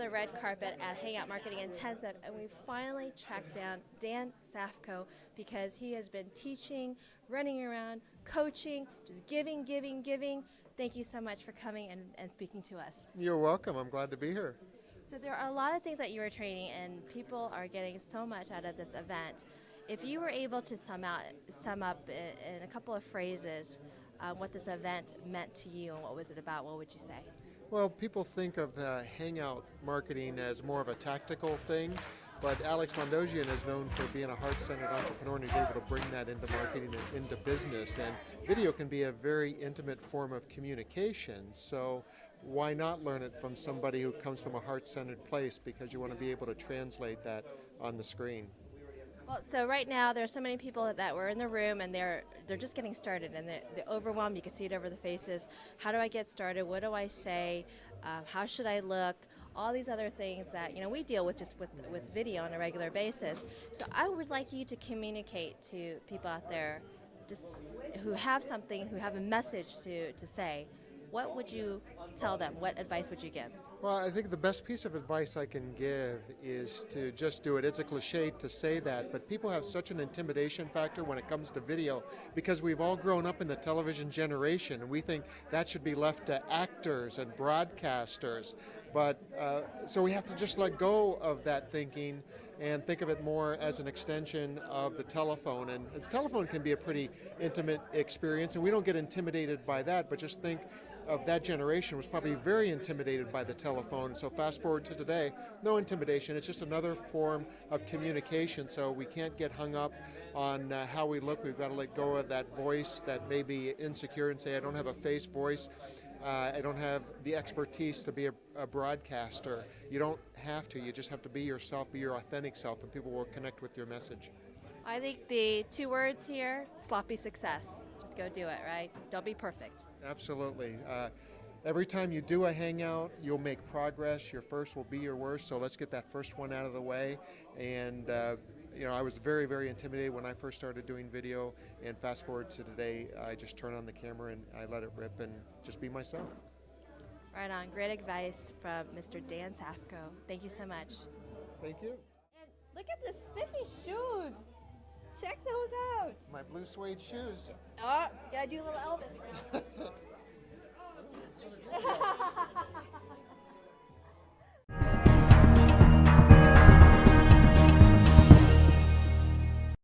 the red carpet at Hangout Marketing Intensive, and we finally tracked down Dan Safkow because he has been teaching, running around, coaching, just giving, giving, giving. Thank you so much for coming and speaking to us. You're welcome. I'm glad to be here. So there are a lot of things that you were training, and people are getting so much out of this event. If you were able to sum up in a couple of phrases what this event meant to you and what was it about, what would you say? Well, people think of hangout marketing as more of a tactical thing, but Alex Mondosian is known for being a heart-centered entrepreneur, and he's able to bring that into marketing and into business. And video can be a very intimate form of communication, so why not learn it from somebody who comes from a heart-centered place, because you want to be able to translate that on the screen. Well, so right now there are so many people that were in the room, and they're just getting started, and they're overwhelmed. You can see it over the faces. How do I get started? What do I say? How should I look? All these other things that we deal with just with video on a regular basis. So I would like you to communicate to people out there, just who have something, who have a message to say. What would you tell them? What advice would you give? Well, I think the best piece of advice I can give is to just do it. It's a cliche to say that, but people have such an intimidation factor when it comes to video because we've all grown up in the television generation, and we think that should be left to actors and broadcasters. But so we have to just let go of that thinking and think of it more as an extension of the telephone. And the telephone can be a pretty intimate experience, and we don't get intimidated by that, but just think of that generation was probably very intimidated by the telephone. So fast forward to today, no intimidation. It's just another form of communication. So we can't get hung up on how we look. We've got to let go of that voice that may be insecure and say, I don't have a face voice. I don't have the expertise to be a broadcaster. You don't have to. You just have to be yourself, be your authentic self, and people will connect with your message. I think the two words here, sloppy success. Just go do it, right? Don't be perfect. Absolutely. Every time you do a hangout, you'll make progress. Your first will be your worst, so let's get that first one out of the way. And I was very, very intimidated when I first started doing video, and fast forward to today, I just turn on the camera and I let it rip and just be myself. Right on. Great advice from Mr. Dan Safkow. Thank you so much. Thank you. And look at the spiffy shoes. Check those out. My blue suede shoes. Oh, you gotta do a little Elvis.